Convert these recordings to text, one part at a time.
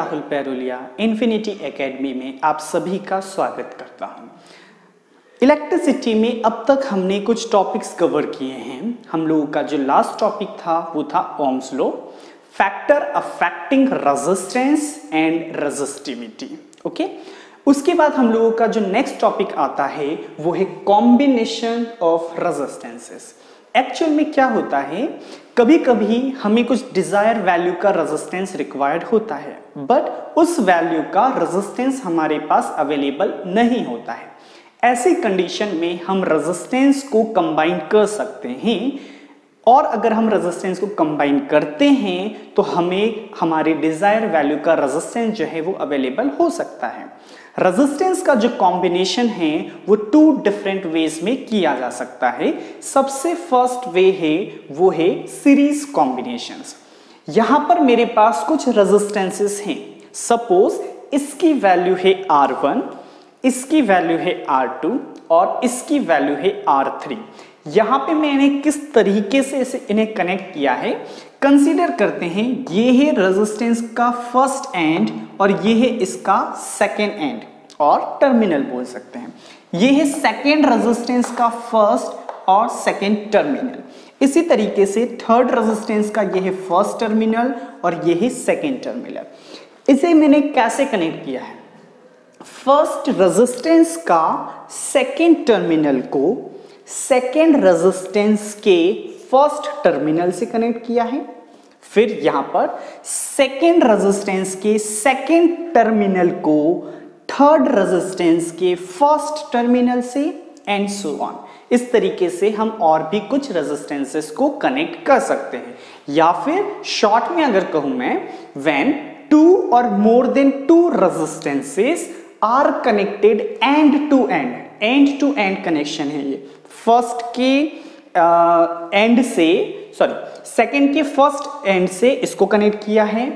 Rahul पैरोलिया infinity academy में आप सभी का स्वागत करता हूं। इलेक्ट्रिसिटी में अब तक हमने कुछ टॉपिक्स कवर किए हैं। हम लोगों का जो लास्ट टॉपिक था वो था Ohm's law, factor affecting resistance and resistivity. Okay, उसके बाद हम लोगों का जो नेक्स्ट टॉपिक आता है वो है कॉम्बिनेशन ऑफ रेजिस्टेंसेस। एक्चुअल में क्या होता है, कभी कभी हमें कुछ डिजायर वैल्यू का रेजिस्टेंस रिक्वायर्ड होता है, बट उस वैल्यू का रेजिस्टेंस हमारे पास अवेलेबल नहीं होता है। ऐसी कंडीशन में हम रेजिस्टेंस को कंबाइन कर सकते हैं, और अगर हम रेजिस्टेंस को कंबाइन करते हैं तो हमें हमारे डिजायर वैल्यू का रेजिस्टेंस जो है वो अवेलेबल हो सकता है। रेजिस्टेंस का जो कॉम्बिनेशन है वो टू डिफरेंट वेज में किया जा सकता है। सबसे फर्स्ट वे है वो है सीरीज कॉम्बिनेशंस। यहां पर मेरे पास कुछ रेजिस्टेंसेस हैं। सपोज इसकी वैल्यू है R1, इसकी वैल्यू है R2 और इसकी वैल्यू है R3। यहां पे मैंने किस तरीके से इन्हें कनेक्ट किया है, कंसीडर करते हैं। ये है रेजिस्टेंस का फर्स्ट एंड और ये है इसका सेकेंड एंड और टर्मिनल बोल सकते हैं। ये है सेकेंड रेजिस्टेंस का फर्स्ट और सेकेंड टर्मिनल। इसी तरीके से थर्ड रेजिस्टेंस का ये है फर्स्ट टर्मिनल और ये है सेकेंड टर्मिनल। इसे मैंने कैसे कनेक्ट किया है, फर्स्ट रेजिस्टेंस का सेकेंड टर्मिनल को सेकेंड रेजिस्टेंस के फर्स्ट टर्मिनल से कनेक्ट किया है, फिर यहां पर सेकेंड रेजिस्टेंस के सेकेंड टर्मिनल को थर्ड रेजिस्टेंस के फर्स्ट टर्मिनल से, एंड सो ऑन। इस तरीके से हम और भी कुछ रेजिस्टेंसेस को कनेक्ट कर सकते हैं। या फिर शॉर्ट में अगर कहूं मैं, व्हेन टू और more than two resistances are connected end to end connection है ये। फर्स्ट के एंड से, सॉरी, सेकेंड के फर्स्ट एंड से इसको कनेक्ट किया है,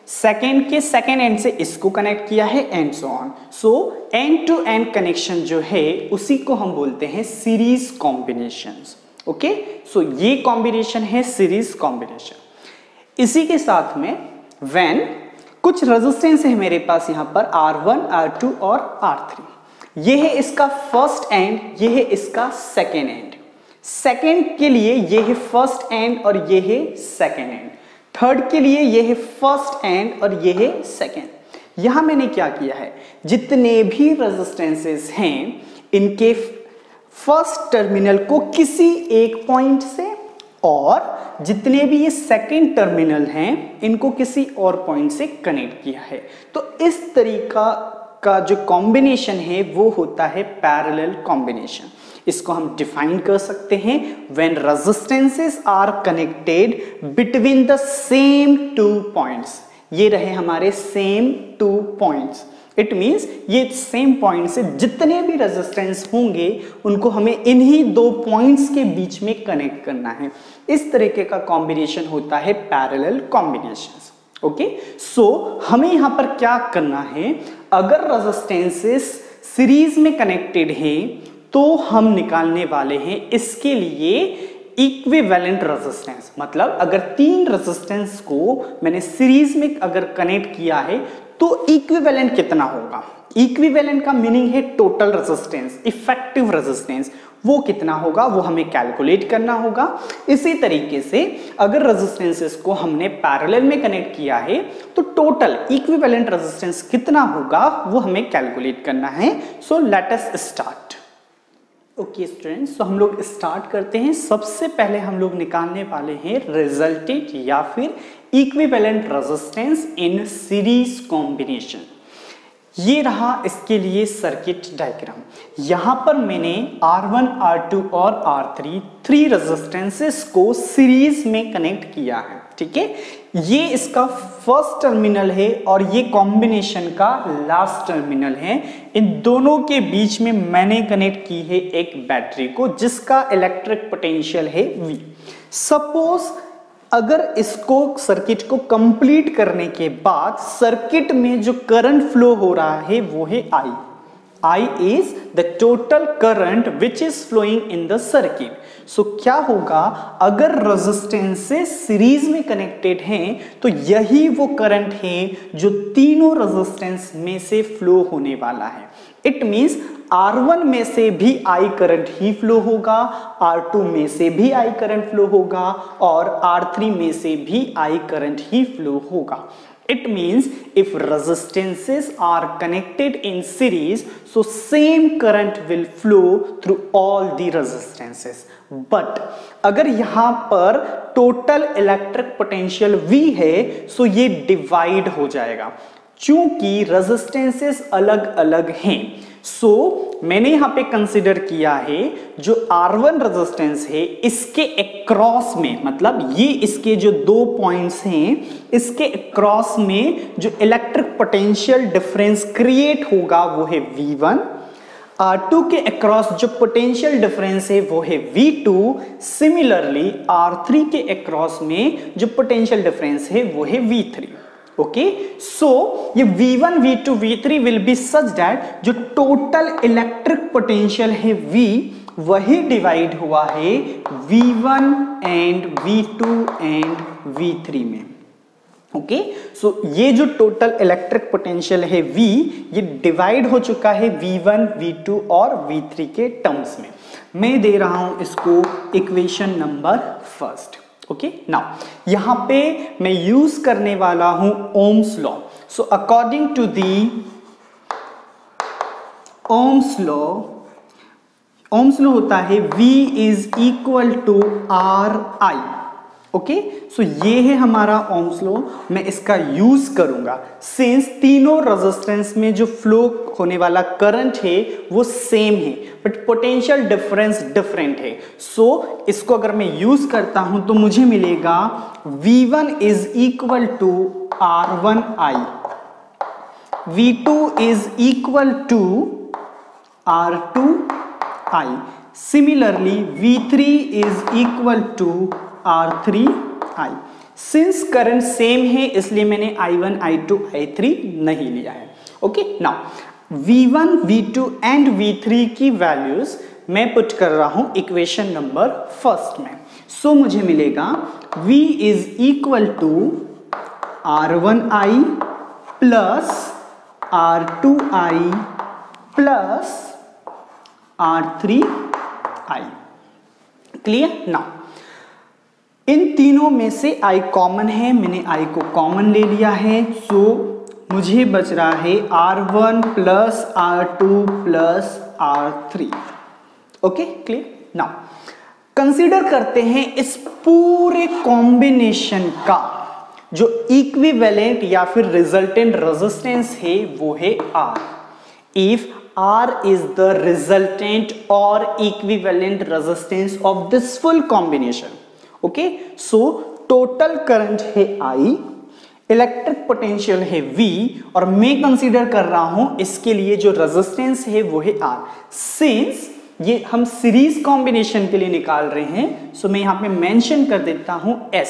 सेकेंड के सेकेंड एंड से इसको कनेक्ट किया है, and so on. So end to end connection जो है उसी को हम बोलते हैं सीरीज कॉम्बिनेशंस। ओके, सो ये कॉम्बिनेशन है सीरीज कॉम्बिनेशन। इसी के साथ में व्हेन कुछ रेजिस्टेंस है मेरे पास यहां पर R1, R2 और R3। ये है इसका फर्स्ट एंड, ये है इसका सेकेंड एंड। सेकेंड के लिए ये है फर्स्ट एंड और ये है सेकेंड एंड। थर्ड के लिए ये है फर्स्ट एंड और ये है सेकेंड। यहां मैंने क्या किया है, जितने भी रेजिस्टेंसेस हैं इनके फर्स्ट टर्मिनल को किसी एक पॉइंट से, और जितने भी ये सेकेंड टर्मिनल हैं इनको किसी और पॉइंट से कनेक्ट किया है। तो इस तरीका का जो कॉम्बिनेशन है वो होता है पैरेलल कॉम्बिनेशन। इसको हम डिफाइन कर सकते हैं, when resistances are connected between the same two points. ये रहे हमारे same two points. It means ये सेम पॉइंट से जितने भी रेजिस्टेंस होंगे उनको हमें इन्हीं दो पॉइंट्स के बीच में कनेक्ट करना है। इस तरीके का कॉम्बिनेशन होता है पैरेलल कॉम्बिनेशंस। ओके, सो हमें यहां पर क्या करना है, अगर रेजिस्टेंसेस सीरीज में कनेक्टेड हैं तो हम निकालने वाले हैं इसके लिए इक्विवेलेंट रेजिस्टेंस। मतलब अगर तीन रेजिस्टेंस को मैंने सीरीज में अगर कनेक्ट किया है तो इक्विवेलेंट कितना होगा। इक्विवेलेंट का मीनिंग है टोटल रेजिस्टेंस, इफेक्टिव रेजिस्टेंस, वो कितना होगा वो हमें कैलकुलेट करना होगा। इसी तरीके से अगर रेजिस्टेंसेस को हमने पैरेलल में कनेक्ट किया है तो टोटल इक्विवेलेंट रेजिस्टेंस कितना होगा वो हमें कैलकुलेट करना है। सो let us start. Okay students, तो हम लोग स्टार्ट करते हैं। सबसे पहले हम लोग निकालने वाले हैं रिजल्टेंट या फिर equivalent resistance in series combination. ये रहा इसके लिए सर्किट डायग्राम। यहां पर मैंने R1, R2 और R3 थ्री रेजिस्टेंसेस को सीरीज में कनेक्ट किया है। ठीक है, ये इसका फर्स्ट टर्मिनल है और ये कॉम्बिनेशन का लास्ट टर्मिनल है। इन दोनों के बीच में मैंने कनेक्ट की है एक बैटरी को जिसका इलेक्ट्रिक पोटेंशियल है V। सपोज अगर इसको सर्किट को कंप्लीट करने के बाद सर्किट में जो करंट फ्लो हो रहा है वो है I। I is the total current which is flowing in the circuit. So क्या होगा, अगर रेजिस्टेंसेस सीरीज में कनेक्टेड हैं तो यही वो करंट है जो तीनों रेजिस्टेंस में से फ्लो होने वाला है. इट मींस R1 में से भी I करंट ही फ्लो होगा, R2 में से भी I करंट फ्लो होगा और R3 में से भी I करंट ही फ्लो होगा. It means if resistances are connected in series, so same current will flow through all the resistances. But अगर यहाँ पर total electric potential V है, so ये divide हो जाएगा. चूंकि resistances अलग अलग हैं, सो मैंने यहां पे कंसिडर किया है जो R1 रेजिस्टेंस है इसके अक्रॉस में, मतलब ये इसके जो दो पॉइंट्स हैं इसके अक्रॉस में जो इलेक्ट्रिक पोटेंशियल डिफरेंस क्रिएट होगा वो है V1. R2 के अक्रॉस जो पोटेंशियल डिफरेंस है वो है V2. सिमिलरली R3 के अक्रॉस में जो पोटेंशियल डिफरेंस है वो है V3. ओके, सो ये V1, V2, V3 will be such that जो टोटल इलेक्ट्रिक पोटेंशियल है V वही डिवाइड हुआ है V1 and V2 and V3 में. ओके, सो ये जो टोटल इलेक्ट्रिक पोटेंशियल है V ये डिवाइड हो चुका है V1, V2 और V3 के टर्म्स में. मैं दे रहा हूं इसको equation number first. Okay, now यहां पे मैं यूज करने वाला हूं ohms law. So according to the ohm's law होता है V is equal to RI. Okay, so ये है हमारा ओम्स लॉ. मैं इसका यूज करूंगा सिंस तीनों रेजिस्टेंस में जो फ्लो होने वाला करंट है वो सेम है बट पोटेंशियल डिफरेंस डिफरेंट है. सो इसको अगर मैं यूज करता हूं तो मुझे मिलेगा V1 is equal to R1I, V2 is equal to R2I, similarly V3 is equal to R3I. Since current same है इसलिए मैंने I1, I2, I3 नहीं लिया है. Okay, now V1, V2 and V3 की वैल्यूज मैं पुट कर रहा हूं इक्वेशन नंबर फर्स्ट में. सो मुझे मिलेगा V is equal to R1I plus R2I plus R3I. Clear? Now इन तीनों में से I कॉमन है, मैंने I को कॉमन ले लिया है. सो मुझे बच रहा है R1 plus R2 plus R3. Okay, clear? Now consider करते हैं इस पूरे कॉम्बिनेशन का जो इक्विवेलेंट या फिर रिजल्टेंट रेजिस्टेंस है वो है R. If R is the resultant or equivalent resistance of this full combination. Okay, so total current है I, इलेक्ट्रिक पोटेंशियल है V और मैं कंसीडर कर रहा हूं इसके लिए जो रेजिस्टेंस है वो है R. सिंस ये हम सीरीज कॉम्बिनेशन के लिए निकाल रहे हैं सो मैं यहां पे मेंशन कर देता हूं S.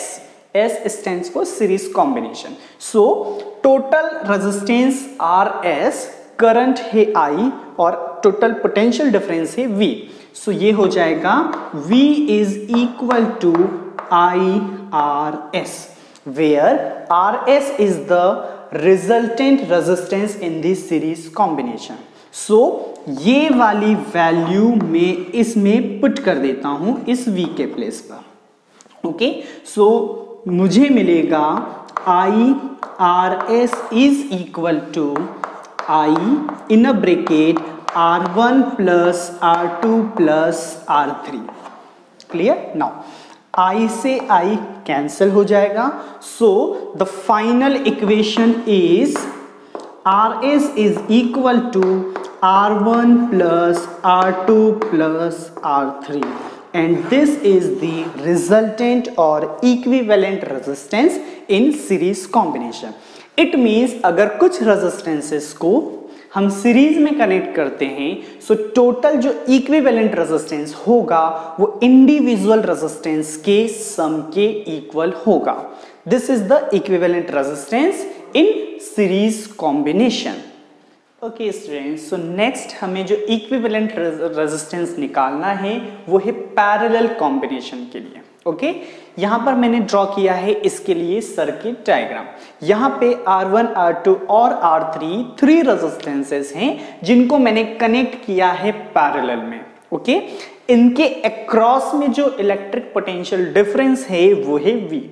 S stands for series combination. So total resistance RS, current है I और टोटल पोटेंशियल डिफरेंस है V. सो ये हो जाएगा V is equal to IRS, where RS is the resultant resistance in this series combination. So ये वाली value मैं इसमें पुट कर देता हूं इस V के प्लेस पर. ओके, सो मुझे मिलेगा IRS is equal to I in a bracket R1 plus R2 plus R3. Clear? Now I से I कैंसिल हो जाएगा. So the final equation is RS is equal to R1 plus R2 plus R3 and this is the resultant or equivalent resistance in series combination. It means अगर कुछ resistances को हम series में connect करते हैं so total जो equivalent resistance होगा वो इंडिविजुअल रेजिस्टेंस के सम के इक्वल होगा. This is the equivalent resistance in series combination. Okay students, so next हमें जो इक्विवेलेंट रेजिस्टेंस निकालना है वो है पैरेलल कॉम्बिनेशन के लिए। ओके, यहाँ पर मैंने ड्रॉ किया है इसके लिए सर्किट डायग्राम। यहाँ पे R1, R2 और R3 3 रेजिस्टेंसेस हैं जिनको मैंने कनेक्ट किया है पैरेलल में। ओके, इनके अक्रॉस में जो इलेक्ट्रिक पोटेंशियल डिफरेंस है वो है V।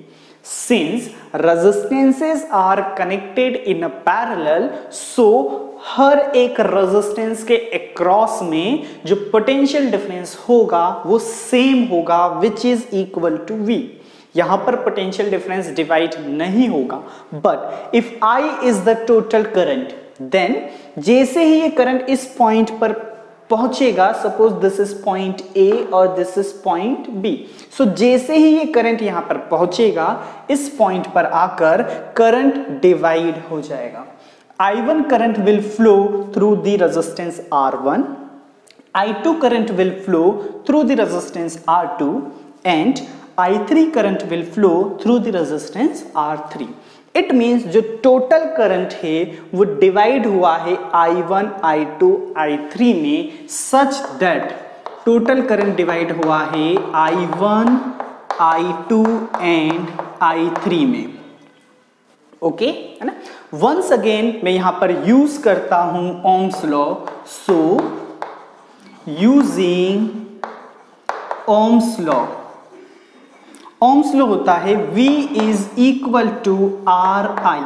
Since resistances are connected in a parallel, so हर एक रेजिस्टेंस के अक्रॉस में जो पोटेंशियल डिफरेंस होगा वो सेम होगा, which is equal to V। यहां पर पोटेंशियल डिफरेंस डिवाइड नहीं होगा, but if I is the total current, then जैसे ही ये करंट इस पॉइंट पर पहुंचेगा, suppose this is point A और this is point B, so जैसे ही ये करंट यहां पर पहुंचेगा इस पॉइंट पर आकर करंट डिवाइड हो जाएगा। I1 current will flow through the resistance R1, I2 current will flow through the resistance R2 and I3 current will flow through the resistance R3। It means जो total current है वो divide हुआ है I1, I2, I3 में, such that total current divide हुआ है I1, I2 and I3 में। Okay है ना। वंस अगेन मैं यहां पर यूज करता हूं ohms law. So using Ohm's law, Ohm's law होता है V is equal to RI।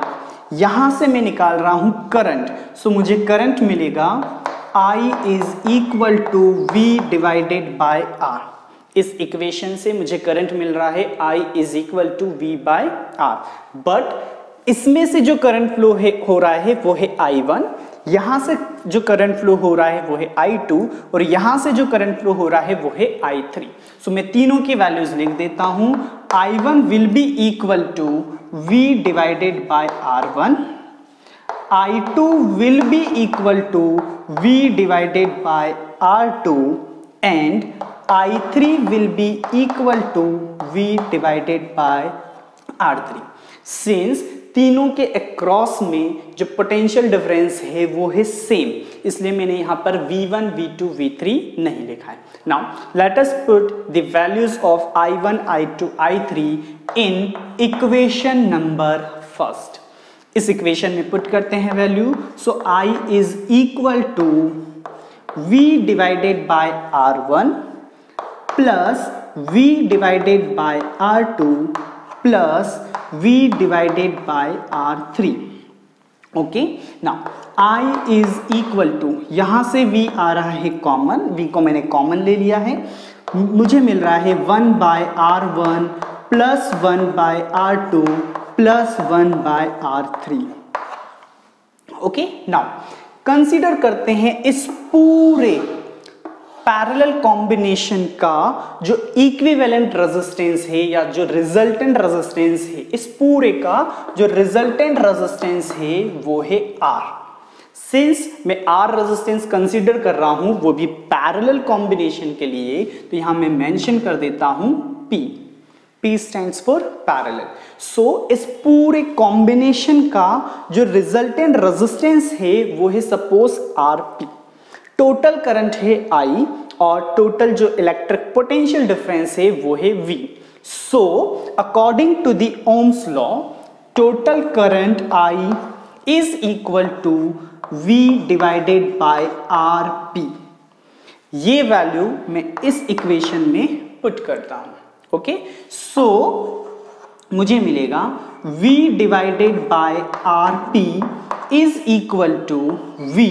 यहां से मैं निकाल रहा हूं करंट, सो मुझे करंट मिलेगा I is equal to V divided by R। इस इक्वेशन से मुझे करंट मिल रहा है I is equal to V by R, but इसमें से जो करंट फ्लो हो रहा है वो है I1, यहां से जो करंट फ्लो हो रहा है वो है I2 और यहां से जो करंट फ्लो हो रहा है वो है I3। सो मैं तीनों की वैल्यूज लिख देता हूं। I1 will be equal to V divided by R1, I2 will be equal to V divided by R2 and I3 will be equal to V divided by R3। Since तीनों के across में जो potential difference है वो है same, इसलिए मैंने यहां पर V1, V2, V3 नहीं लिखा है। Now let us put the values of I1, I2, I3 in equation number first. इस इक्वेशन में पुट करते हैं value. So I is equal to V divided by R1 plus V divided by R2 plus V divided by R3। Okay, now I is equal to, यहां से V आ रहा है common, V को मैंने कॉमन ले लिया है, मुझे मिल रहा है 1 by R1 plus 1 by R2 plus 1 by R3। Okay, now consider करते हैं इस पूरे पैरेलल कॉम्बिनेशन का जो इक्विवेलेंट रेजिस्टेंस है या जो रिजल्टेंट रेजिस्टेंस है, इस पूरे का जो रिजल्टेंट रेजिस्टेंस है वो है R। सिंस मैं R रेजिस्टेंस कंसीडर कर रहा हूं वो भी पैरेलल कॉम्बिनेशन के लिए, तो यहां मैं मेंशन कर देता हूं P। P stands for parallel. So इस पूरे कॉम्बिनेशन का जो रिजल्टेंट रेजिस्टेंस है वो है सपोज RP। टोटल करंट है I और टोटल जो इलेक्ट्रिक पोटेंशियल डिफरेंस है वो है V। So according to the Ohm's law, total current I is equal to V divided by RP। ये वैल्यू मैं इस इक्वेशन में पुट करता हूं। ओके, सो मुझे मिलेगा V divided by RP is equal to V,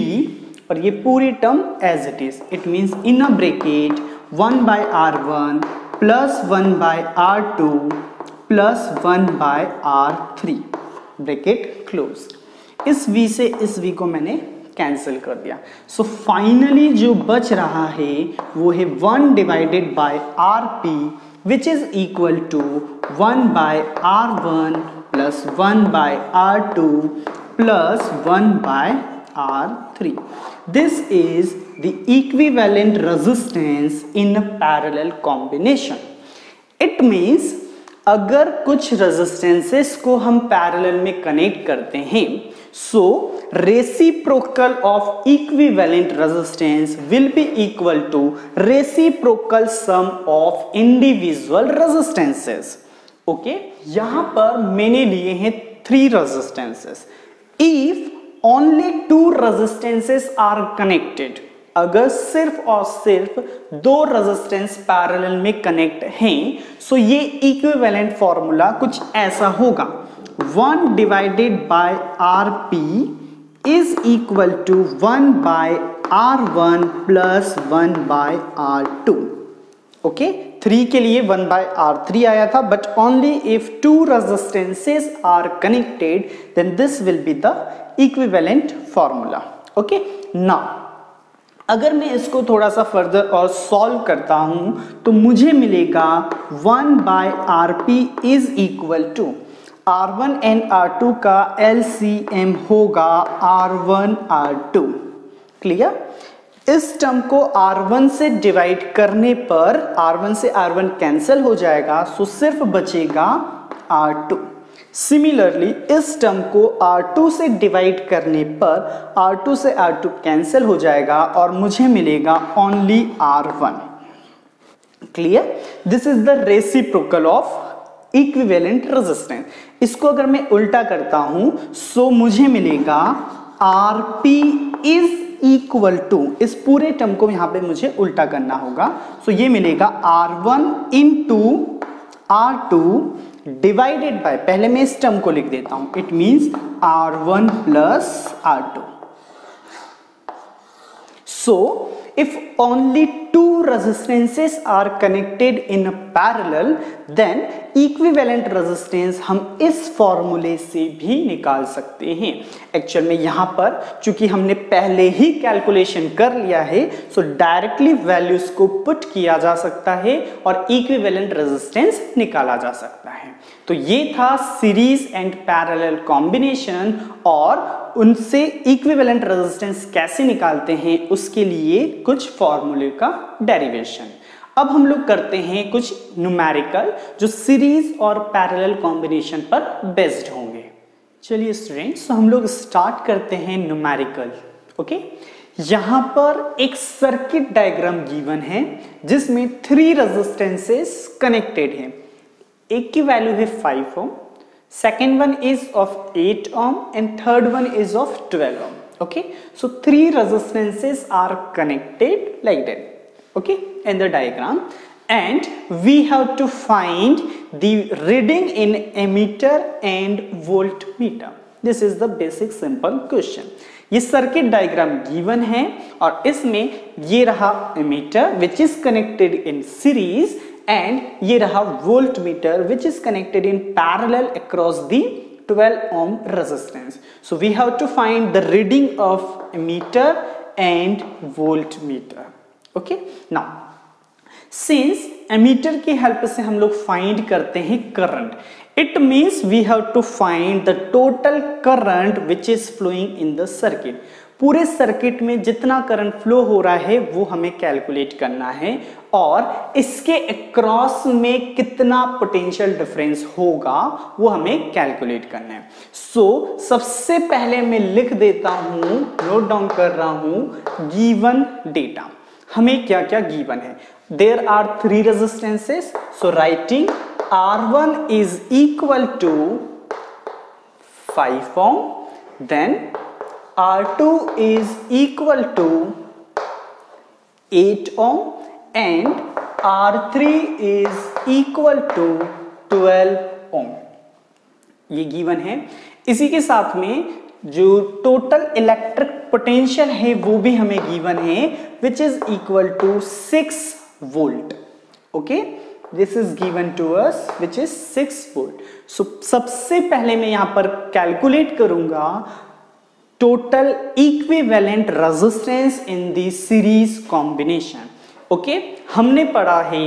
और ये पूरी term as it is, it means in a bracket 1 by R1 plus 1 by R2 plus 1 by R3, bracket close. इस V से इस V को मैंने कैंसिल कर दिया। सो फाइनली जो बच रहा है वो है 1 divided by RP which is equal to 1 by R1 plus 1 by R2 plus 1 by R3। This is the equivalent resistance in a parallel combination. It means अगर कुछ रेजिस्टेंसेस को हम पैरेलल में कनेक्ट करते हैं, so reciprocal of equivalent resistance will be equal to reciprocal sum of individual resistances. Okay, यहां पर मैंने लिए हैं 3 resistances. If only 2 resistances are connected, अगर सिर्फ और सिर्फ 2 रेजिस्टेंस पैरेलल में कनेक्ट हैं, सो ये इक्विवेलेंट फॉर्मूला कुछ ऐसा होगा, 1 divided by RP is equal to 1 by R1 plus 1 by R2। Okay, 3 के लिए 1 by R3 आया था, but only if 2 resistances are connected then this will be the equivalent formula. Okay, now अगर मैं इसको थोड़ा सा फर्दर और सॉल्व करता हूं तो मुझे मिलेगा 1 by RP is equal to R1 and R2 का LCM होगा R1 R2। क्लियर? इस टर्म को R1 से डिवाइड करने पर R1 से R1 कैंसिल हो जाएगा, सो सिर्फ बचेगा R2। सिमिलरली इस टर्म को R2 से डिवाइड करने पर R2 से R2 कैंसिल हो जाएगा और मुझे मिलेगा only R1। Clear? This is the reciprocal of equivalent resistance. इसको अगर मैं उल्टा करता हूं सो मुझे मिलेगा RP इज इक्वल टू, इस पूरे टर्म को यहां पे मुझे उल्टा करना होगा, सो ये मिलेगा R1 into R2 divided bye, पहले मैं इस टर्म को लिख देता हूं, it means R1 plus R2। So if only 2 resistances are connected in a parallel then equivalent resistance हम इस फॉर्मूले से भी निकाल सकते हैं। एक्चुअल में यहां पर चूंकि हमने पहले ही कैलकुलेशन कर लिया है, सो डायरेक्टली वैल्यूज को पुट किया जा सकता है और इक्विवेलेंट रेजिस्टेंस निकाला जा सकता है। तो ये था सीरीज एंड पैरेलल कॉम्बिनेशन, और उनसे इक्विवेलेंट रेजिस्टेंस कैसे निकालते हैं उसके लिए कुछ फॉर्मूले का डेरिवेशन। अब हम लोग करते हैं कुछ न्यूमेरिकल जो सीरीज और पैरेलल कॉम्बिनेशन पर बेस्ड होंगे। चलिए स्टूडेंट्स, हम लोग स्टार्ट करते हैं न्यूमेरिकल। ओके, यहां पर एक सर्किट डायग्राम गिवन है जिसमें 3 रेजिस्टेंसेस कनेक्टेड हैं। एक की वैल्यू है 5 ओम, second one is of 8 ohm and third one is of 12 ohm. Okay, so 3 resistances are connected like that, okay, in the diagram, and we have to find the reading in ammeter and voltmeter. This is the basic simple question. ये circuit diagram given है और इसमें ये रहा ammeter which is connected in series, and ये रहा voltmeter which is connected in parallel across the 12 ohm resistance. So we have to find the reading of ammeter and voltmeter. Okay, now since ammeter की help से हम लोग find करते हैं current, it means we have to find the total current which is flowing in the circuit. पूरे circuit में जितना current flow हो रहा है वो हमें कैलकुलेट करना है और इसके अक्रॉस में कितना पोटेंशियल डिफरेंस होगा वो हमें कैलकुलेट करना है। सो सबसे पहले मैं लिख देता हूं, नोट डाउन कर रहा हूं गिवन डेटा। हमें क्या क्या गिवन है? There are 3 resistances, so writing R1 is equal to 5 ohm, then R2 is equal to 8 ohm and R3 is equal to 12 ohm. ये गिवन है। इसी के साथ में जो टोटल इलेक्ट्रिक पोटेंशियल है वो भी हमें गिवन है which is equal to 6 volt. Okay, this is given to us which is 6 volt. So सबसे पहले मैं यहां पर कैलकुलेट करूंगा total equivalent resistance in the series combination. Okay, हमने पढ़ा है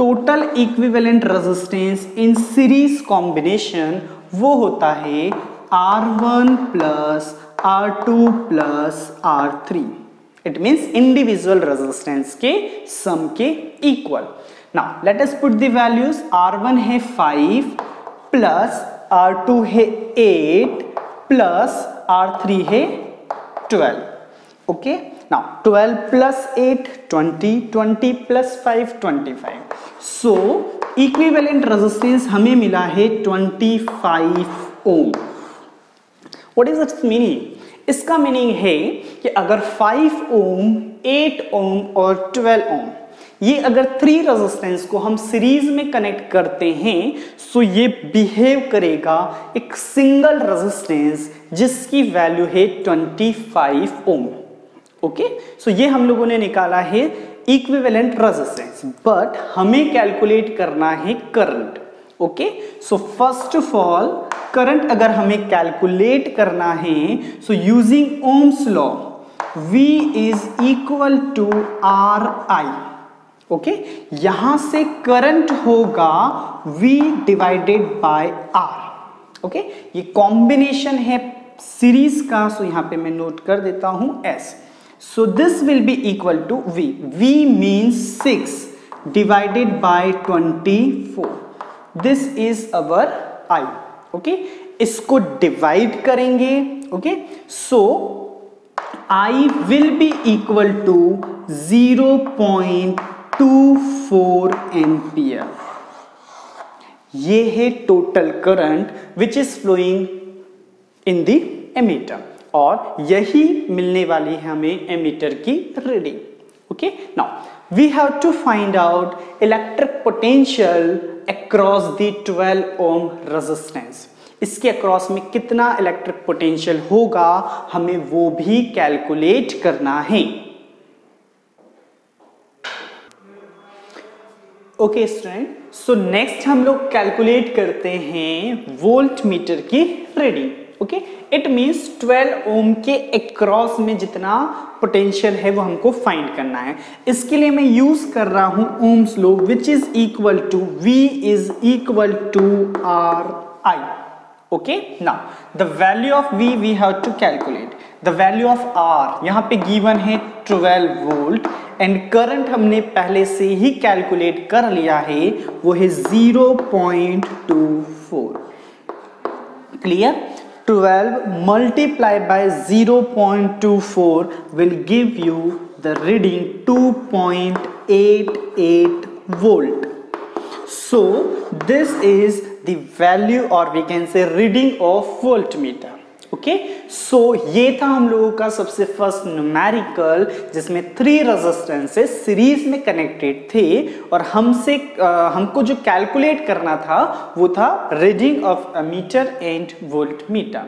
total equivalent resistance in series combination वो होता है R1 plus R2 plus R3. It means individual resistance के sum के equal. Now let us put the values. R1 है 5 plus R2 है 8 plus R3 है 12. Okay, now 12 plus 8 20, 20 plus 5 25. So equivalent resistance हमें मिला है 25 ओम. What is its meaning? इसका meaning है कि अगर 5 ओम, 8 ओम और 12 ओम ये अगर 3 रेजिस्टेंस को हम सीरीज में कनेक्ट करते हैं सो ये बिहेव करेगा एक सिंगल रेजिस्टेंस जिसकी वैल्यू है 25 ओम. ओके, सो ये हम लोगों ने निकाला है इक्विवेलेंट रेजिस्टेंस, बट हमें कैलकुलेट करना है current. Okay, so first of all current अगर हमें कैलकुलेट करना है so using Ohm's law V is equal to RI. Okay, यहां से करंट होगा V divided by R. Okay, ये कॉम्बिनेशन है सीरीज का, सो यहां पे मैं नोट कर देता हूं S. So this will be equal to V. V means 6 divided by 24. This is our I. Okay, इसको डिवाइड करेंगे. Okay, so I will be equal to 0.24 ampere. ये है total current which is flowing in the ammeter और यही मिलने वाली है हमें एमीटर की reading. Okay, now we have to find out electric potential across the 12 ohm resistance. इसके अक्रॉस में कितना इलेक्ट्रिक पोटेंशियल होगा हमें वो भी कैलकुलेट करना है. ओके स्टूडेंट, सो नेक्स्ट हम लोग कैलकुलेट करते हैं वोल्ट मीटर की रीडिंग. ओके, इट मींस 12 ओम के अक्रॉस में जितना पोटेंशियल है वो हमको फाइंड करना है. इसके लिए मैं यूज कर रहा हूं ohms law which is equal to V is equal to RI. Okay, now the value of V we have to calculate. The value of R यहाँ पे given है 12 वोल्ट एंड करंट हमने पहले से ही कैलकुलेट कर लिया है वो है 0.24. Clear? 12 multiplied by 0.24 will give you the reading 2.88 volt. So this is the value or we can say reading of voltmeter. Okay, so ये था हम लोगों का सबसे फर्स्ट न्यूमेरिकल जिसमें 3 रेजिस्टेंसेस सीरीज में कनेक्टेड थे और हमको जो कैलकुलेट करना था वो था reading of meter and voltmeter.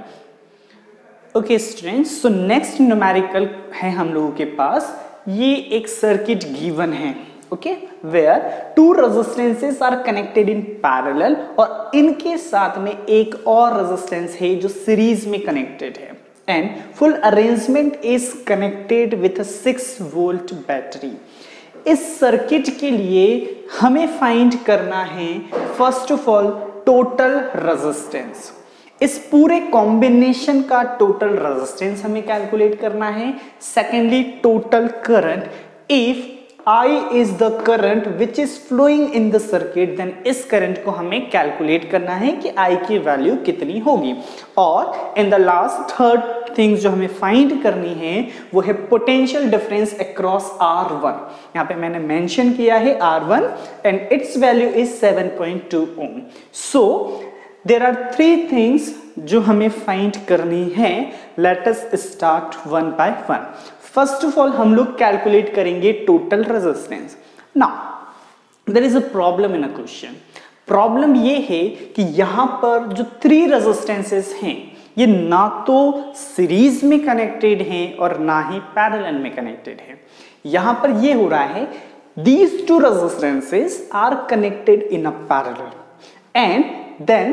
Okay students, so next numerical है हम लोगों के पास. ये एक सर्किट गिवन है. Okay, where 2 resistances are connected in parallel और इनके साथ में एक और रेजिस्टेंस है जो सीरीज में कनेक्टेड है and full arrangement is connected with 6 volt battery. इस सर्किट के लिए हमें फाइंड करना है first of all total resistance. इस पूरे कॉम्बिनेशन का टोटल रेजिस्टेंस हमें कैलकुलेट करना है. Secondly total current. If I is the current which is flowing in the circuit, then इस करंट को हमें कैलकुलेट करना है कि I की वैल्यू कितनी होगी. और in the last third things जो हमें फाइंड करनी है वो है पोटेंशियल डिफरेंस अक्रॉस R1. यहाँ पे मैंने मेंशन किया है R1 and its value is 7.2 ohm. So there are 3 things जो हमें फाइंड करनी है. Let us start one by one. First of all हम लोग कैलकुलेट करेंगे total resistance. Now there is a problem in a question. Problem ये है कि यहां पर जो 3 रेजिस्टेंसेस हैं ये ना तो सीरीज में कनेक्टेड हैं और ना ही पैरेलल में कनेक्टेड हैं. यहां पर ये हो रहा है these 2 resistances are connected in a parallel and then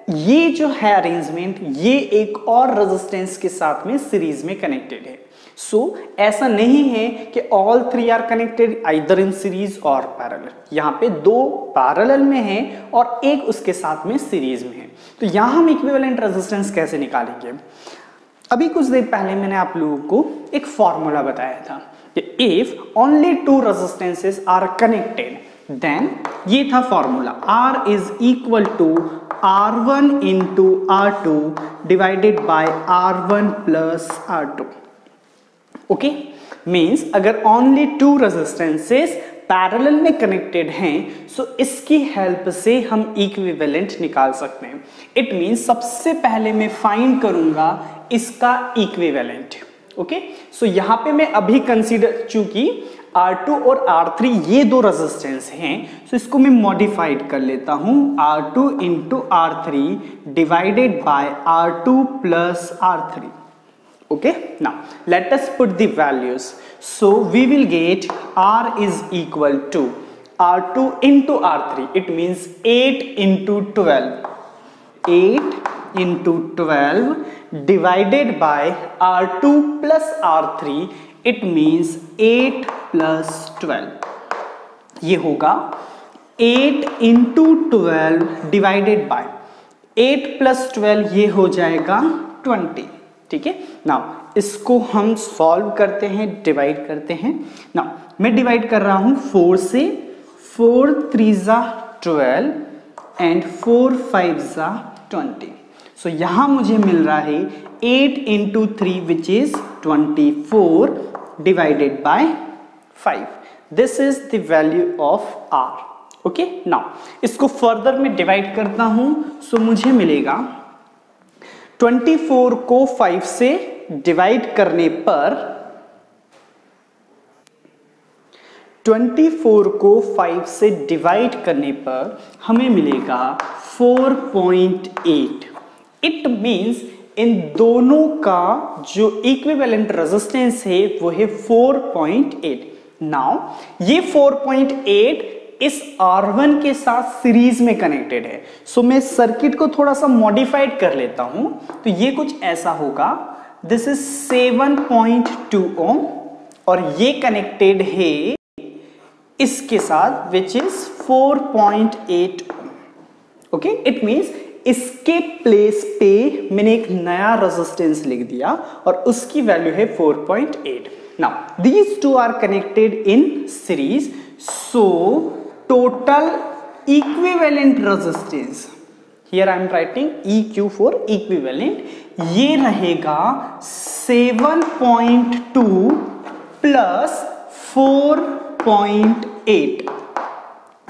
ये जो है अरेंजमेंट ये एक और रेजिस्टेंस के साथ में सीरीज में कनेक्टेड है. सो ऐसा नहीं है कि all 3 are connected either in series और पैरेलल. यहाँ पे 2 पैरेलल में है और एक उसके साथ में सीरीज में है. तो यहाँ हम इक्विवेलेंट रेजिस्टेंस कैसे निकालेंगे? अभी कुछ देर पहले मैंने आप लोगों को एक फॉर्मूला बताया था कि if only 2 resistances are connected then ये था formula R is equal to R1 into R2 divided by R1 plus R2. Okay, means अगर ओनली 2 रेजिस्टेंसेस पैरेलल में कनेक्टेड हैं, सो इसकी हेल्प से हम इक्विवेलेंट निकाल सकते हैं। इट मीन्स सबसे पहले मैं फाइंड करूंगा इसका इक्विवेलेंट। ओके, सो यहां पे मैं अभी कंसीडर, चूंकि R2 और R3 ये 2 रेजिस्टेंस हैं, सो इसको मैं मॉडिफाइड कर लेता हूं, R2 into R3 divided by R2 plus R3। Okay, now let us put the values. So we will get R is equal to R2 into R3. It means 8 into 12. 8 into 12 divided by R2 plus R3. It means 8 plus 12. ये होगा 8 into 12 divided by 8 plus 12, ये हो जाएगा 20। ठीक है, now इसको हम solve करते हैं, डिवाइड करते हैं। नाउ मैं डिवाइड कर रहा हूं 4 से, 4 3 जा 12 एंड 4 5 जा 20। सो यहां मुझे मिल रहा है 8 into 3 which is 24 divided by 5। This is the value of R। Okay, now इसको फर्दर में डिवाइड करता हूं, सो मुझे मिलेगा 24 को 5 से डिवाइड करने पर 24 को 5 से डिवाइड करने पर हमें मिलेगा 4.8। इट मींस इन दोनों का जो इक्विवेलेंट रेजिस्टेंस है वो है 4.8। नाउ ये 4.8 इस R1 के साथ सीरीज में कनेक्टेड है। सो मैं सर्किट को थोड़ा सा मॉडिफाइड कर लेता हूं, तो ये कुछ ऐसा होगा, दिस इज 7.2 ओम और ये कनेक्टेड है इसके साथ which is 4.8 ohm. Okay, it means इसके प्लेस पे मैंने एक नया रेजिस्टेंस लिख दिया और उसकी वैल्यू है 4.8। Now these two are connected in series, so total equivalent resistance, here I am writing EQ for equivalent, ये रहेगा 7.2 plus 4.8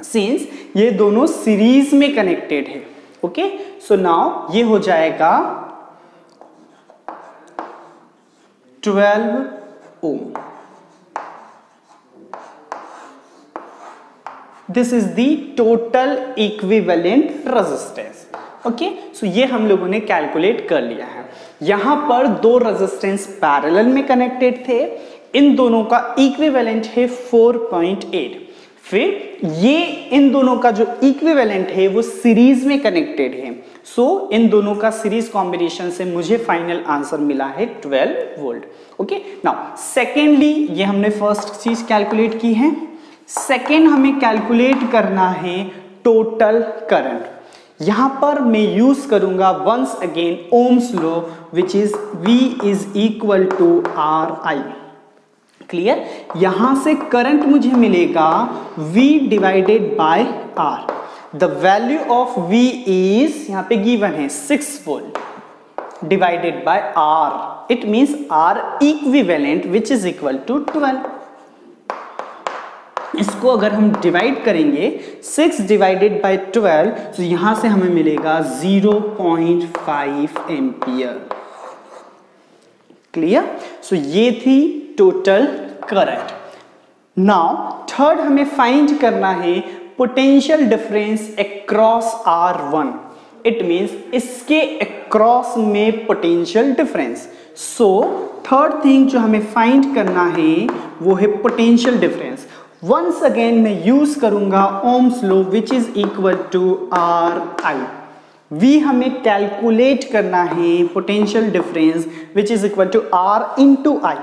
since ये दोनों सीरीज में कनेक्टेड है। ओके, सो नाउ ये हो जाएगा 12 ohm. This is the total equivalent resistance. Okay, so ये हम लोगों ने कैलकुलेट कर लिया है। यहां पर 2 रेजिस्टेंस पैरेलल में कनेक्टेड थे, इन दोनों का इक्विवेलेंट है 4.8। फिर ये इन दोनों का जो इक्विवेलेंट है वो सीरीज में कनेक्टेड है। सो इन दोनों का सीरीज कॉम्बिनेशन से मुझे फाइनल आंसर मिला है 12 वोल्ट। ओके, नाउ सेकेंडली ये हमने फर्स्ट चीज कैलकुलेट की है। सेकेंड हमें कैलकुलेट करना है टोटल करंट। यहां पर मैं यूज करूंगा once again ohm's law which is V is equal to RI। Clear, यहां से करंट मुझे मिलेगा V divided by R। The value of V is यहां पे गिवन है 6 volt divided by R। It means R equivalent which is equal to 12। इसको अगर हम डिवाइड करेंगे 6 डिवाइडेड बाय 12, तो यहां से हमें मिलेगा 0.5 एम्पियर। क्लियर, सो ये थी टोटल करंट। नाउ थर्ड हमें फाइंड करना है potential difference across R1। It means इसके अक्रॉस में potential difference. So third thing जो हमें फाइंड करना है वो है पोटेंशियल डिफरेंस। वंस अगेन मैं यूज करूंगा ohm's law which is equal to RI। V हमें कैलकुलेट करना है potential difference which is equal to R into I।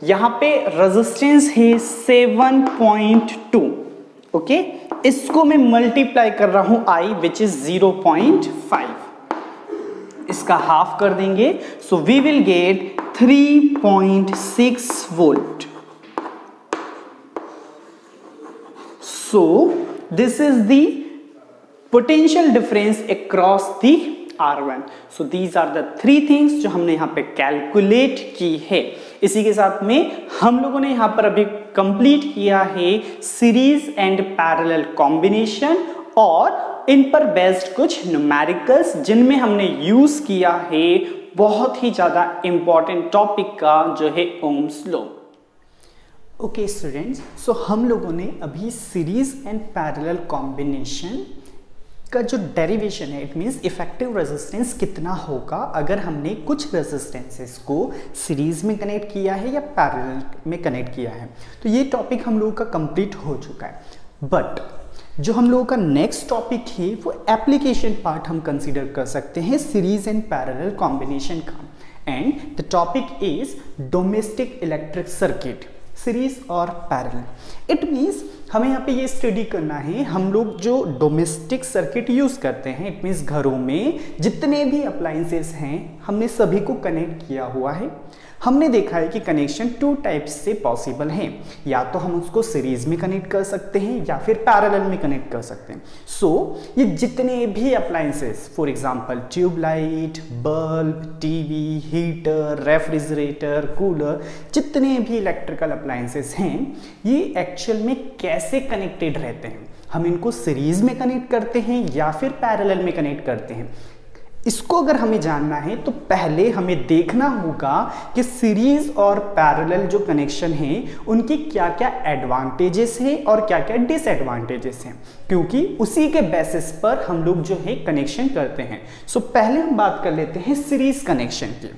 यहां पे रेजिस्टेंस है 7.2। ओके, इसको मैं मल्टीप्लाई कर रहा हूं I विच इज 0.5, इसका हाफ कर देंगे, so we will get 3.6 volt. So this is the potential difference across the R1। So these are the 3 things जो हमने यहाँ पे कैलकुलेट की है। इसी के साथ में हम लोगों ने यहाँ पर अभी कंप्लीट किया है सीरीज एंड पैरेलल कॉम्बिनेशन और इन पर बेस्ड कुछ न्यूमेरिकल्स जिनमें हमने यूज किया है बहुत ही ज्यादा इंपॉर्टेंट टॉपिक का जो है ओम्स लॉ। ओके स्टूडेंट्स, सो हम लोगों ने अभी सीरीज एंड पैरेलल कॉम्बिनेशन का जो डेरिवेशन है, इट मीन्स इफेक्टिव रेजिस्टेंस कितना होगा अगर हमने कुछ रेजिस्टेंसेस को सीरीज में कनेक्ट किया है या पैरेलल में कनेक्ट किया है। तो ये टॉपिक हम लोगों का कंप्लीट हो चुका है। बट जो हम लोगों का नेक्स्ट टॉपिक है वो एप्लीकेशन पार्ट हम कंसीडर कर सकते हैं सीरीज एंड पैरेलल कॉम्बिनेशन का। And the topic is domestic electric circuit, series और पैरेलल। इट मीन्स हमें यहाँ पे ये स्टडी करना है, हम लोग जो डोमेस्टिक सर्किट यूज करते हैं, इट मीन्स घरों में जितने भी अप्लायंसेस हैं हमने सभी को कनेक्ट किया हुआ है। हमने देखा है कि कनेक्शन 2 टाइप्स से पॉसिबल है, या तो हम उसको सीरीज में कनेक्ट कर सकते हैं या फिर पैरेलल में कनेक्ट कर सकते हैं। सो ये जितने भी appliances, for example tubelight, bulb, TV, heater, refrigerator, cooler, जितने भी इलेक्ट्रिकल अप्लायंसेस हैं ये एक्चुअल में कैसे कनेक्टेड रहते हैं। हम इनको सीरीज में कनेक्ट करते हैं या फिर पैरेलल में कनेक्ट करते हैं। इसको अगर हमें जानना है तो पहले हमें देखना होगा कि सीरीज और पैरेलल जो कनेक्शन है उनकी क्या क्या एडवांटेजेस हैं और क्या क्या डिसएडवांटेजेस हैं, क्योंकि उसी के बेसिस पर हम लोग जो है कनेक्शन करते हैं। सो पहले हम बात कर लेते हैं सीरीज कनेक्शन की।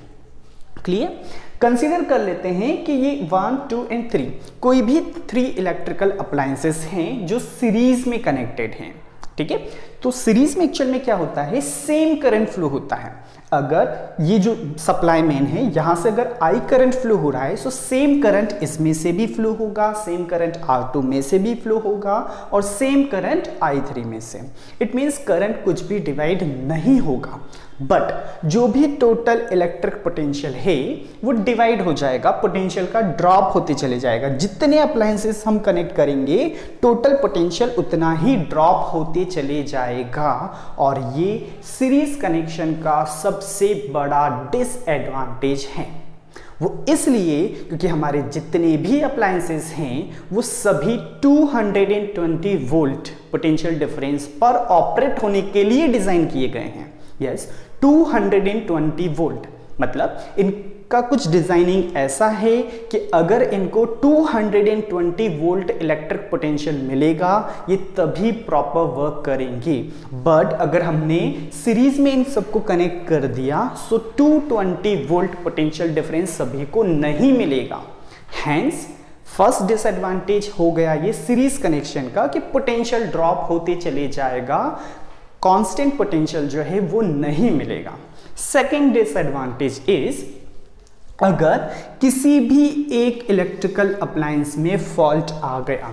क्लियर? कंसीडर कर लेते हैं कि ये 1, 2 एंड 3 कोई भी 3 इलेक्ट्रिकल अप्लायंसेस हैं जो सीरीज में कनेक्टेड हैं। ठीक है, तो सीरीज में एक्चुअल में क्या होता है, सेम करंट फ्लो होता है। अगर ये जो सप्लाई मेन है यहां से अगर आई करंट फ्लो हो रहा है तो सेम करंट इसमें से भी फ्लो होगा, सेम करंट R2 में से भी फ्लो होगा और सेम करंट I3 में से। इट मींस करंट कुछ भी डिवाइड नहीं होगा, बट जो भी टोटल इलेक्ट्रिक पोटेंशियल है वो डिवाइड हो जाएगा, पोटेंशियल का ड्रॉप होते चले जाएगा। जितने अप्लायंसेस हम कनेक्ट करेंगे टोटल पोटेंशियल उतना ही ड्रॉप होते चले जाएगा। और ये सीरीज कनेक्शन का सबसे बड़ा डिसएडवांटेज है। वो इसलिए क्योंकि हमारे जितने भी अप्लायंसेस हैं वो सभी 220 वोल्ट पोटेंशियल डिफरेंस पर ऑपरेट होने के लिए डिजाइन किए गए हैं। यस, 220 वोल्ट मतलब इनका कुछ डिजाइनिंग ऐसा है कि अगर इनको 220 वोल्ट इलेक्ट्रिक पोटेंशियल मिलेगा ये तभी प्रॉपर वर्क करेंगे। बट अगर हमने सीरीज में इन सबको कनेक्ट कर दिया सो 220 वोल्ट पोटेंशियल डिफरेंस सभी को नहीं मिलेगा। हैंस फर्स्ट डिसएडवांटेज हो गया ये सीरीज कनेक्शन का कि पोटेंशियल ड्रॉप होते चले जाएगा, कांस्टेंट पोटेंशियल जो है वो नहीं मिलेगा। सेकेंड डिसएडवांटेज इज अगर किसी भी एक इलेक्ट्रिकल अप्लायंस में फॉल्ट आ गया,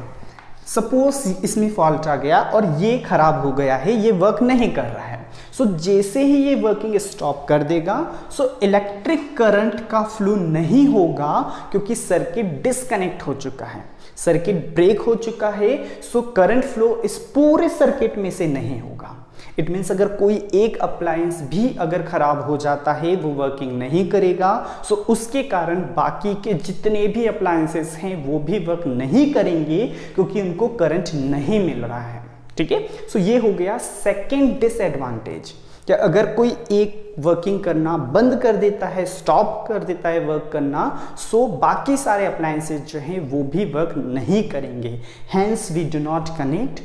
सपोज इसमें फॉल्ट आ गया और ये खराब हो गया है, ये वर्क नहीं कर रहा है, सो जैसे ही ये वर्किंग स्टॉप कर देगा सो इलेक्ट्रिक करंट का फ्लो नहीं होगा क्योंकि सर्किट डिस्कनेक्ट हो चुका है, सर्किट ब्रेक हो चुका है। सो करंट फ्लो इस पूरे सर्किट में से नहीं होगा। इट मीन्स अगर कोई एक अप्लायंस भी अगर खराब हो जाता है वो वर्किंग नहीं करेगा, सो उसके कारण बाकी के जितने भी अप्लायंसेस हैं वो भी वर्क नहीं करेंगे क्योंकि उनको करंट नहीं मिल रहा है। ठीक है, सो ये हो गया सेकेंड डिसएडवांटेज कि अगर कोई एक वर्किंग करना बंद कर देता है, स्टॉप कर देता है वर्क करना, सो बाकी सारे अप्लायंसेस जो हैं वो भी वर्क नहीं करेंगे। Hence we do not connect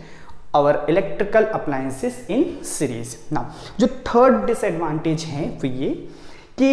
our electrical appliances in series। now जो थर्ड डिसएडवांटेज है वो ये कि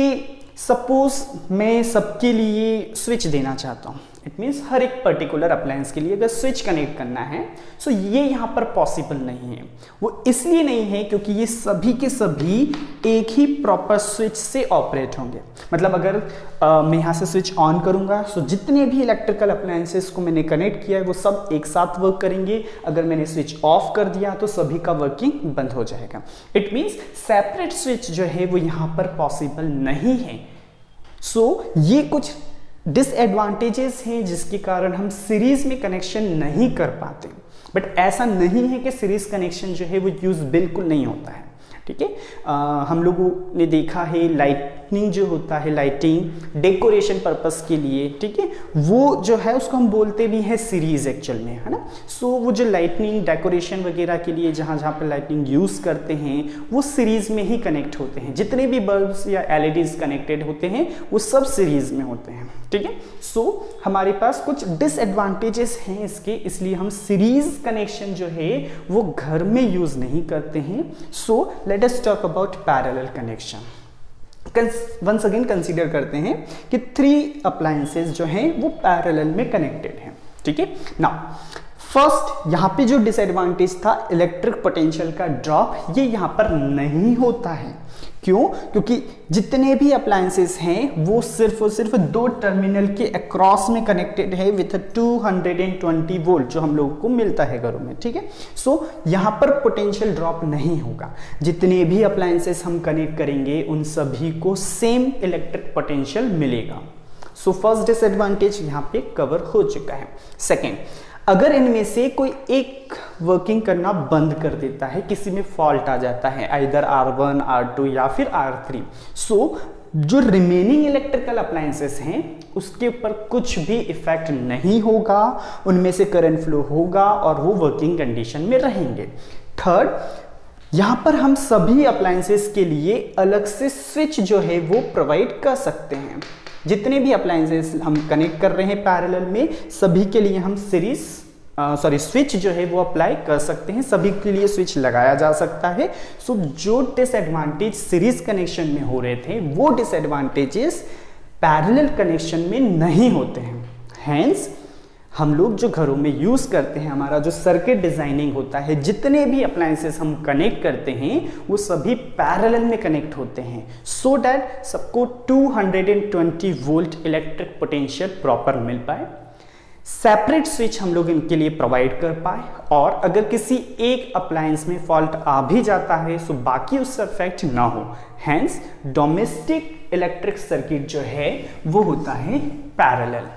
सपोज मैं सबके लिए स्विच देना चाहता हूँ, इट मीन्स हर एक पर्टिकुलर अप्लायंस के लिए अगर स्विच कनेक्ट करना है सो ये यहाँ पर पॉसिबल नहीं है। वो इसलिए नहीं है क्योंकि ये सभी के सभी एक ही प्रॉपर स्विच से ऑपरेट होंगे। मतलब अगर मैं यहाँ से स्विच ऑन करूँगा सो जितने भी इलेक्ट्रिकल अप्लायंसेस को मैंने कनेक्ट किया है वो सब एक साथ वर्क करेंगे। अगर मैंने स्विच ऑफ कर दिया तो सभी का वर्किंग बंद हो जाएगा। इट मीन्स सेपरेट स्विच जो है वो यहाँ पर पॉसिबल नहीं है। सो ये कुछ डिसएडवांटेजेस हैं जिसके कारण हम सीरीज में कनेक्शन नहीं कर पाते। बट ऐसा नहीं है कि सीरीज कनेक्शन जो है वो यूज बिल्कुल नहीं होता है। ठीक है। हम लोगों ने देखा है लाइटनिंग जो होता है, लाइटिंग डेकोरेशन पर्पस के लिए, ठीक है, वो जो है उसको हम बोलते भी हैं सीरीज एक्चुअल में, है ना। सो वो जो लाइटनिंग डेकोरेशन वगैरह के लिए जहाँ जहाँ पर लाइटनिंग यूज़ करते हैं वो सीरीज में ही कनेक्ट होते हैं। जितने भी बल्ब्स या एलईडीज कनेक्टेड होते हैं वो सब सीरीज में होते हैं, ठीक है। सो हमारे पास कुछ डिसएडवांटेजेस हैं इसके, इसलिए हम सीरीज कनेक्शन जो है वो घर में यूज नहीं करते हैं। So let us talk about parallel connection. Once again consider करते हैं कि 3 अप्लायंसेस जो हैं वो पैरेलल में कनेक्टेड हैं, ठीक है। नाउ फर्स्ट यहाँ पे जो डिसएडवांटेज था इलेक्ट्रिक पोटेंशियल का ड्रॉप, ये यहाँ पर नहीं होता है। क्यों? क्योंकि जितने भी अप्लायंसेस हैं वो सिर्फ और सिर्फ 2 टर्मिनल के अक्रॉस में कनेक्टेड है विथ 220 वोल्ट जो हम लोगों को मिलता है घरों में, ठीक है। सो यहाँ पर पोटेंशियल ड्रॉप नहीं होगा। जितने भी अप्लायंसेस हम कनेक्ट करेंगे उन सभी को सेम इलेक्ट्रिक पोटेंशियल मिलेगा। सो फर्स्ट डिसएडवांटेज यहाँ पे कवर हो चुका है। सेकेंड, अगर इनमें से कोई एक वर्किंग करना बंद कर देता है, किसी में फॉल्ट आ जाता है आइदर R1, R2 या फिर R3, सो जो रिमेनिंग इलेक्ट्रिकल अप्लायंसेस हैं उसके ऊपर कुछ भी इफेक्ट नहीं होगा, उनमें से करंट फ्लो होगा और वो वर्किंग कंडीशन में रहेंगे। थर्ड, यहाँ पर हम सभी अप्लायंसेस के लिए अलग से स्विच जो है वो प्रोवाइड कर सकते हैं। जितने भी अप्लायंसेस हम कनेक्ट कर रहे हैं पैरेलल में, सभी के लिए हम स्विच जो है वो अप्लाई कर सकते हैं, सभी के लिए स्विच लगाया जा सकता है। सो जो डिसएडवांटेज सीरीज कनेक्शन में हो रहे थे वो डिसएडवांटेजेस पैरेलल कनेक्शन में नहीं होते हैं। हैंस हम लोग जो घरों में यूज करते हैं, हमारा जो सर्किट डिजाइनिंग होता है, जितने भी अप्लायंसेस हम कनेक्ट करते हैं वो सभी पैरेलल में कनेक्ट होते हैं, सो दैट सबको 220 वोल्ट इलेक्ट्रिक पोटेंशियल प्रॉपर मिल पाए, सेपरेट स्विच हम लोग इनके लिए प्रोवाइड कर पाए, और अगर किसी एक अप्लायंस में फॉल्ट आ भी जाता है सो बाकी उससे अफेक्ट ना हो। हैंस डोमेस्टिक इलेक्ट्रिक सर्किट जो है वो होता है पैरेलल।